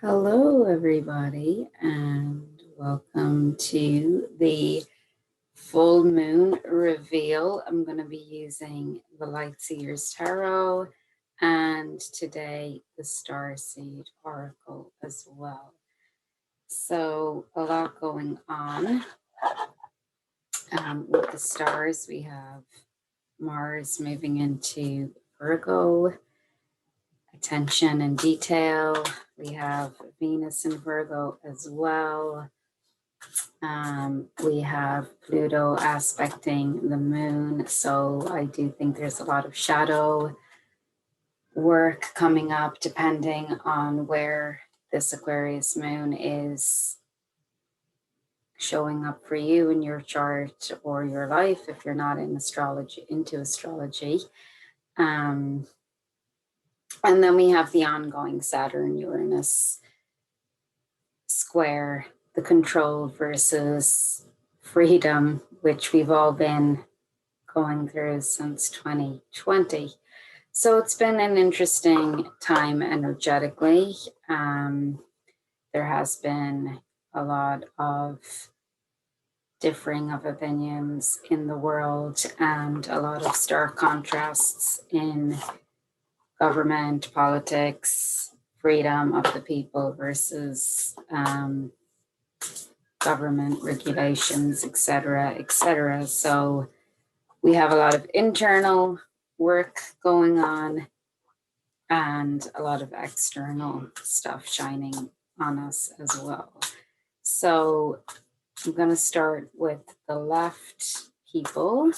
Hello, everybody, and welcome to the full moon reveal. I'm going to be using the Lightseers Tarot and today the Starseed Oracle as well. So, a lot going on with the stars. We have Mars moving into Virgo, attention and detail. We have Venus in Virgo as well. We have Pluto aspecting the moon, so I do think there's a lot of shadow work coming up depending on where this Aquarius moon is showing up for you in your chart or your life if you're not in astrology, into astrology. And then we have the ongoing Saturn Uranus square, the control versus freedom, which we've all been going through since 2020. So it's been an interesting time energetically. There has been a lot of differing of opinions in the world and a lot of stark contrasts in government, politics, freedom of the people versus government regulations, etc., etc. So we have a lot of internal work going on and a lot of external stuff shining on us as well. So I'm going to start with the left people,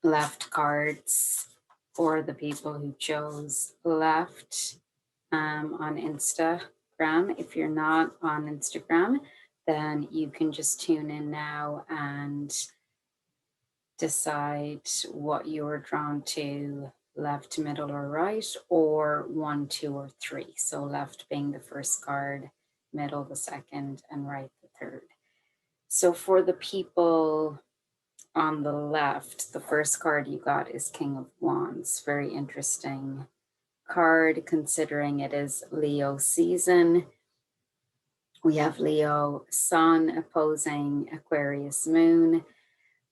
left cards for the people who chose left on Instagram. If you're not on Instagram, then you can just tune in now and decide what you're drawn to, left, middle, or right, or 1, 2, or 3. So left being the first card, middle the second, and right the third. So for the people on the left, the first card you got is King of Wands. Very interesting card considering it is Leo season. We have Leo Sun opposing Aquarius moon.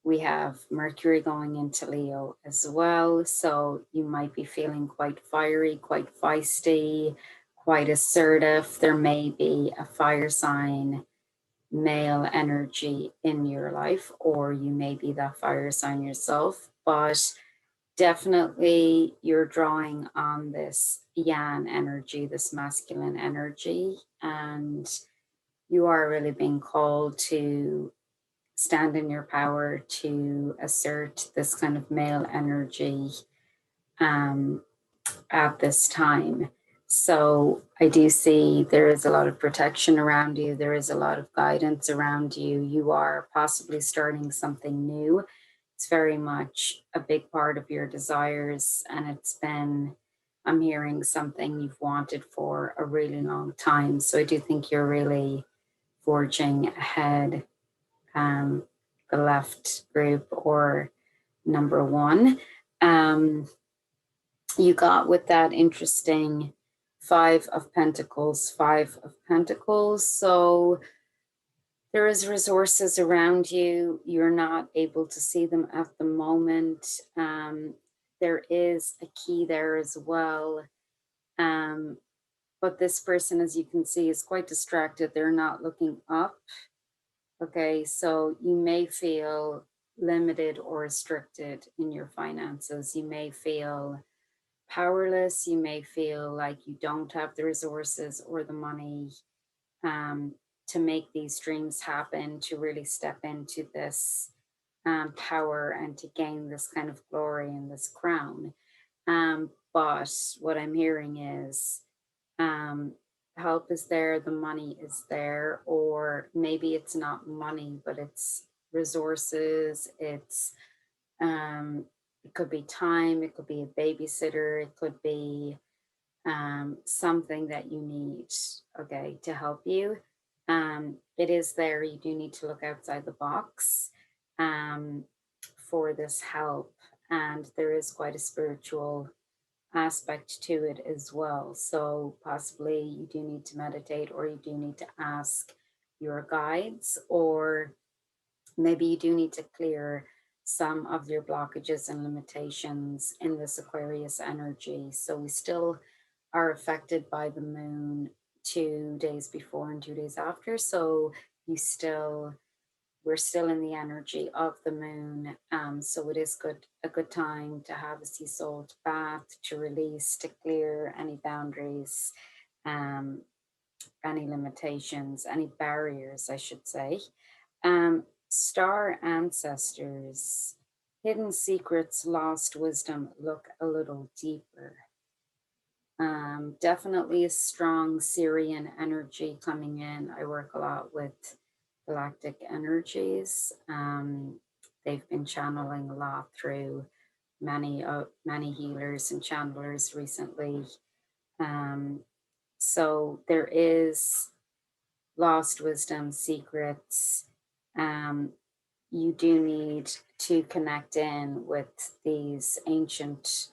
We have Mercury going into Leo as well. So you might be feeling quite fiery, quite feisty, quite assertive. There may be a fire sign male energy in your life, or you may be that fire sign yourself. But definitely you're drawing on this yang energy, this masculine energy, and you are really being called to stand in your power to assert this kind of male energy at this time. So I do see there is a lot of protection around you. There is a lot of guidance around you. You are possibly starting something new. It's very much a big part of your desires. And it's been, I'm hearing something you've wanted for a really long time. So I do think you're really forging ahead. The left group or number one. You got with that interesting Five of Pentacles. So there is resources around you. You're not able to see them at the moment. There is a key there as well. But this person, as you can see, is quite distracted. They're not looking up. Okay, so you may feel limited or restricted in your finances. You may feel powerless. You may feel like you don't have the resources or the money to make these dreams happen, to really step into this power and to gain this kind of glory and this crown. But what I'm hearing is help is there, the money is there, or maybe it's not money, but it's resources, it's it could be time, it could be a babysitter, it could be something that you need, okay, to help you. It is there. You do need to look outside the box for this help, and there is quite a spiritual aspect to it as well. So possibly you do need to meditate, or you do need to ask your guides, or maybe you do need to clear some of your blockages and limitations in this Aquarius energy. So we still are affected by the moon 2 days before and 2 days after. So you still, we're still in the energy of the moon. So it is a good time to have a sea salt bath, to release, to clear any boundaries, um, any limitations, any barriers, I should say. Star ancestors, hidden secrets, lost wisdom, look a little deeper. Definitely a strong Syrian energy coming in. I work a lot with galactic energies. They've been channeling a lot through many healers and channelers recently. So there is lost wisdom, secrets. You do need to connect in with these ancient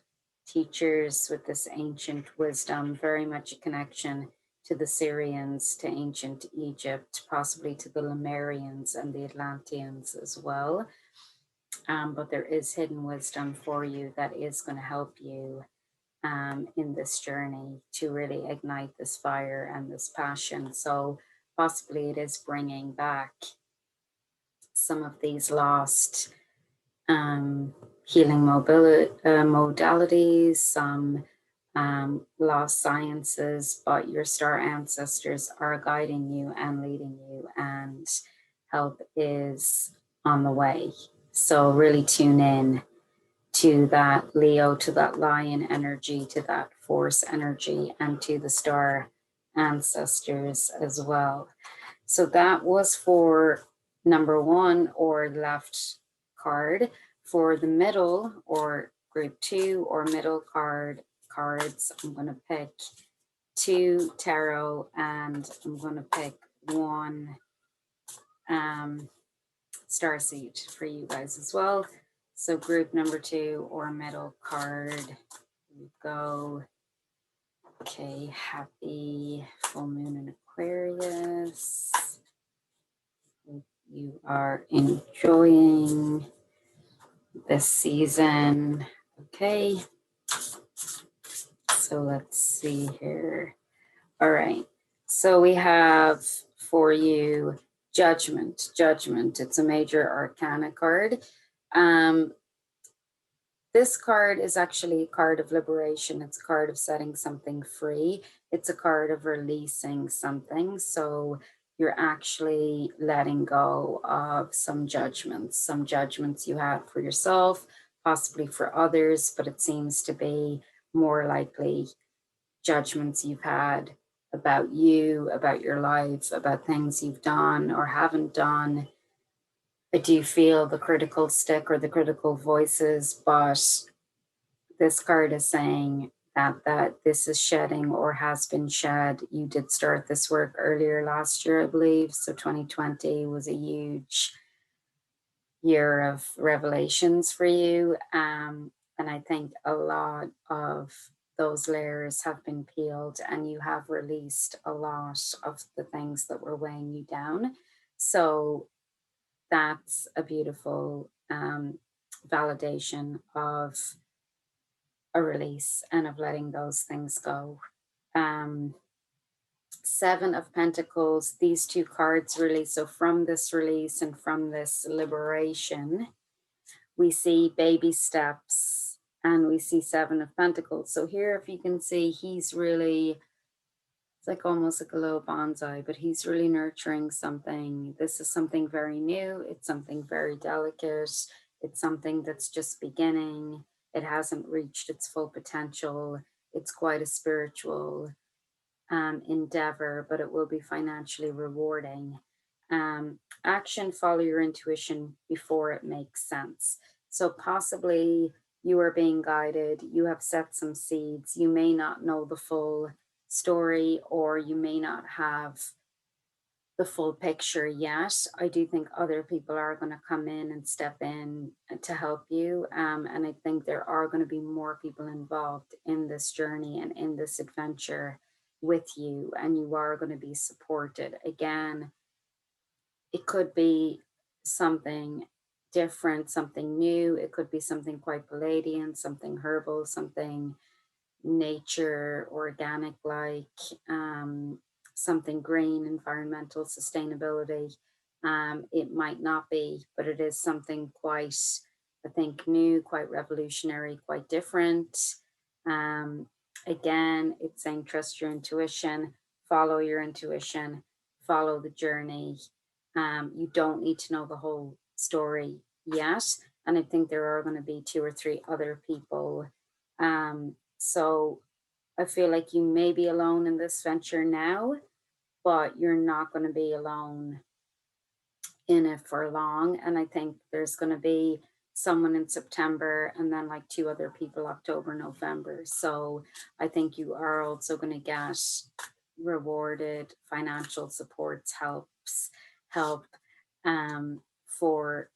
teachers, with this ancient wisdom, very much a connection to the Syrians, to ancient Egypt, possibly to the Lemurians and the Atlanteans as well. But there is hidden wisdom for you that is going to help you in this journey to really ignite this fire and this passion. So possibly it is bringing back some of these lost healing modalities, some lost sciences, but your star ancestors are guiding you and leading you, and help is on the way. So really tune in to that Leo, to that lion energy, to that force energy, and to the star ancestors as well. So that was for number one, or left card. For the middle, or group 2 or middle cards, I'm going to pick 2 tarot, and I'm going to pick 1 star seed for you guys as well. So group number 2 or middle card, here we go. Okay, happy full moon in Aquarius. You are enjoying this season. Okay, so let's see here. All right, so we have for you Judgment. Judgment, it's a major arcana card. This card is actually a card of liberation. It's a card of setting something free. It's a card of releasing something. So you're actually letting go of some judgments you have for yourself, possibly for others, but it seems to be more likely judgments you've had about you, about your life, about things you've done or haven't done. I do feel the critical stick or the critical voices, but this card is saying that this is shedding or has been shed. You did start this work earlier last year, I believe. So 2020 was a huge year of revelations for you. And I think a lot of those layers have been peeled, and you have released a lot of the things that were weighing you down. So that's a beautiful validation of a release and of letting those things go. 7 of Pentacles, these 2 cards really, so from this release and from this liberation, we see baby steps, and we see 7 of Pentacles. So here, if you can see, he's really, it's like almost like a little bonsai, but he's really nurturing something. This is something very new. It's something very delicate. It's something that's just beginning. It hasn't reached its full potential. It's quite a spiritual endeavor, but it will be financially rewarding. Action, follow your intuition before it makes sense. So possibly you are being guided, you have set some seeds, you may not know the full story, or you may not have the full picture yet. I do think other people are going to come in and step in to help you. And I think there are going to be more people involved in this journey and in this adventure with you, and you are going to be supported. Again, it could be something different, something new. It could be something quite Palladian, something herbal, something nature, organic, like something green, environmental sustainability. It might not be, but it is something quite, I think, new, quite revolutionary, quite different. Um, Again, it's saying trust your intuition, follow your intuition, follow the journey. You don't need to know the whole story yet. And I think there are going to be two or three other people. So I feel like you may be alone in this venture now, but you're not going to be alone in it for long. And I think there's going to be someone in September and then like two other people October, November. So I think you are also going to get rewarded financial supports, help for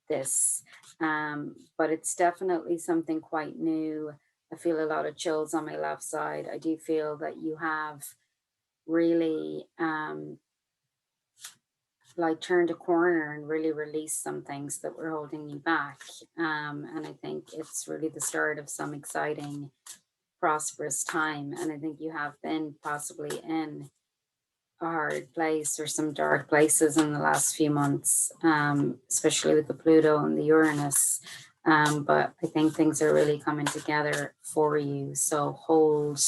this. But it's definitely something quite new. I feel a lot of chills on my left side. I do feel that you have really like turned a corner and really released some things that were holding you back. And I think it's really the start of some exciting, prosperous time. And I think you have been possibly in a hard place or some dark places in the last few months, especially with the Pluto and the Uranus. But I think things are really coming together for you. So hold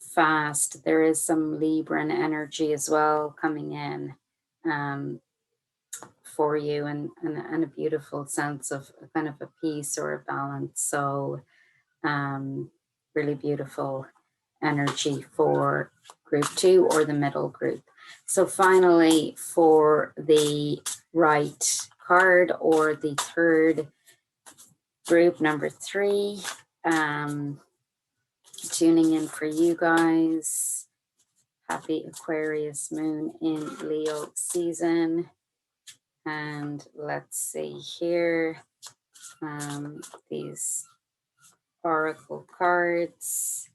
fast. There is some Libran energy as well coming in. For you, and a beautiful sense of kind of a peace or a balance. So really beautiful energy for group 2 or the middle group. So finally, for the right card or the third group, number 3, tuning in for you guys. Happy Aquarius moon in Leo season. And let's see here, these oracle cards.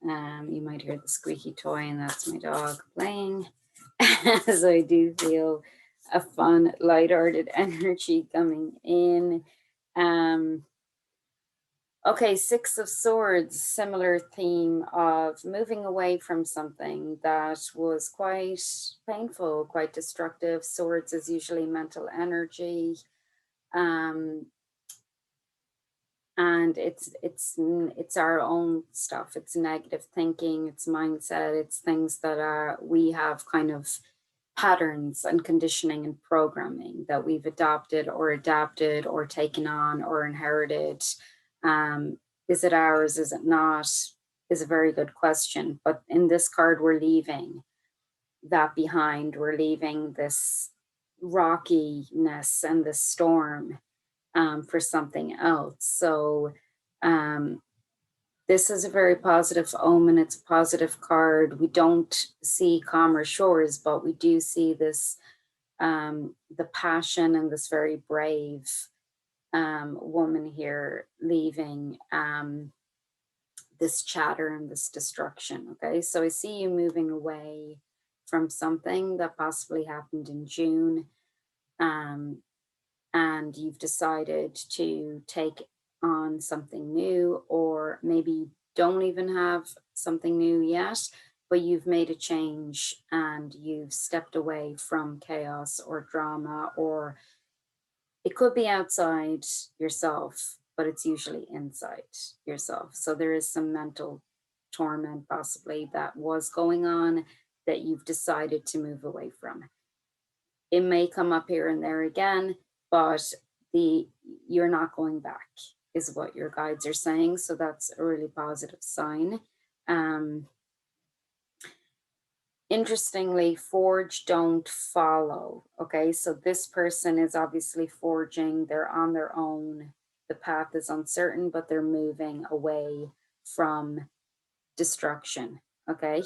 You might hear the squeaky toy, and that's my dog playing. So I do feel a fun, lighthearted energy coming in. Okay, Six of Swords, similar theme of moving away from something that was quite painful, quite destructive. Swords is usually mental energy. And it's our own stuff. It's negative thinking, it's mindset, it's things that we have kind of patterns and conditioning and programming that we've adopted or taken on or inherited. Is it ours? Is it not? Is a very good question. But in this card, we're leaving that behind. We're leaving this rockiness and this storm for something else. So this is a very positive omen. It's a positive card. We don't see calmer shores, but we do see this, the passion and this very brave woman here leaving this chatter and this destruction. Okay, so I see you moving away from something that possibly happened in June. And you've decided to take on something new, or maybe you don't even have something new yet, but you've made a change and you've stepped away from chaos or drama, or it could be outside yourself, but it's usually inside yourself. So there is some mental torment possibly that was going on that you've decided to move away from. It may come up here and there again, but you're not going back is what your guides are saying. So that's a really positive sign. Interestingly, forge, don't follow. Okay, so this person is obviously forging, they're on their own. The path is uncertain, but they're moving away from destruction. Okay.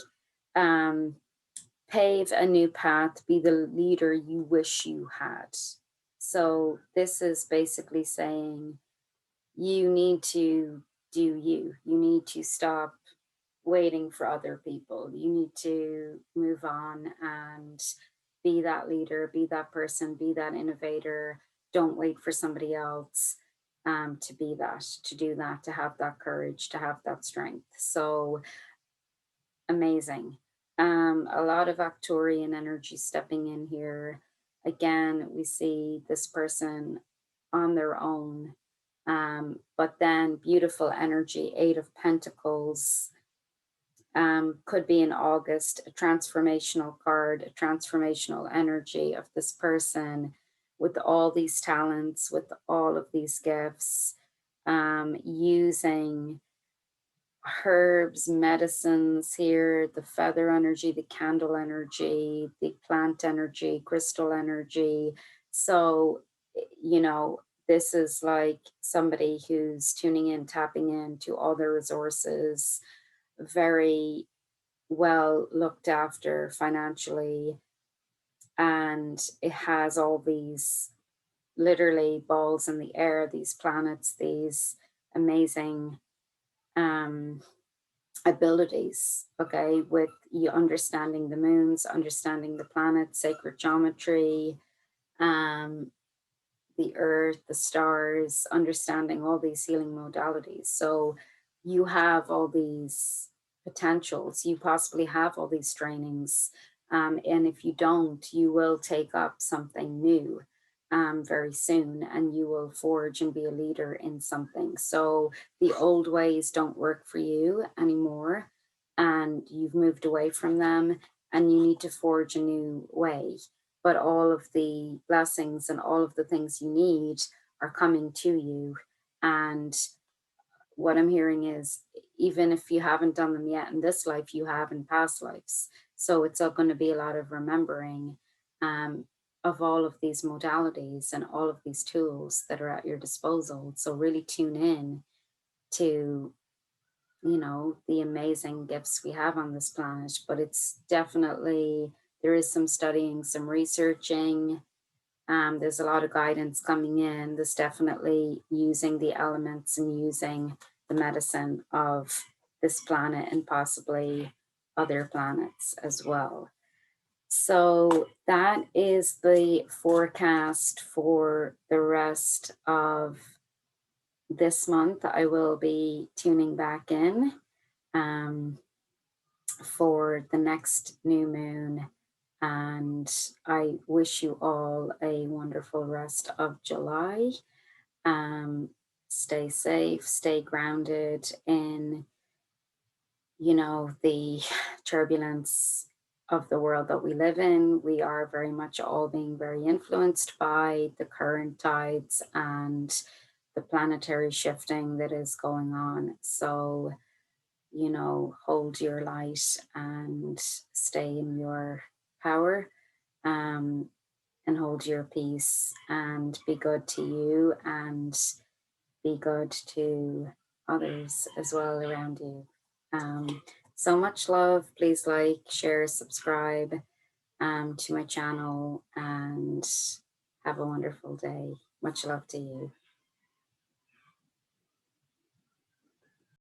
pave a new path, be the leader you wish you had. So this is basically saying you need to do you. You need to stop waiting for other people. You need to move on and be that leader, be that person, be that innovator. Don't wait for somebody else to be that, to do that, to have that courage, to have that strength. So amazing. A lot of Arcturian energy stepping in here. Again, we see this person on their own, but then beautiful energy, Eight of Pentacles, could be in August, a transformational card, a transformational energy of this person with all these talents, with all of these gifts, using herbs, medicines here, the feather energy, the candle energy, the plant energy, crystal energy. So, you know, this is like somebody who's tuning in, tapping into all their resources, very well looked after financially, and it has all these literally balls in the air, these planets, these amazing um abilities, okay, with you understanding the moons, understanding the planets, sacred geometry, um the earth, the stars, understanding all these healing modalities. So you have all these potentials, you possibly have all these trainings. And if you don't, you will take up something new very soon, and you will forge and be a leader in something. So the old ways don't work for you anymore, and you've moved away from them, and you need to forge a new way, but all of the blessings and all of the things you need are coming to you. And what I'm hearing is, even if you haven't done them yet in this life, you have in past lives. So it's all going to be a lot of remembering um, of all of these modalities and all of these tools that are at your disposal. So really tune in to, you know, the amazing gifts we have on this planet. But it's definitely, there is some studying, some researching, there's a lot of guidance coming in. There's definitely using the elements and using the medicine of this planet and possibly other planets as well. So that is the forecast for the rest of this month. I will be tuning back in um, for the next new moon. And I wish you all a wonderful rest of July. Um, Stay safe, stay grounded in, you know, the turbulence of the world that we live in. We are very much all being very influenced by the current tides and the planetary shifting that is going on. So, you know, hold your light and stay in your power, um, and hold your peace and be good to you and be good to others as well around you. Um, so much love. Please like, share, subscribe to my channel, and have a wonderful day. Much love to you.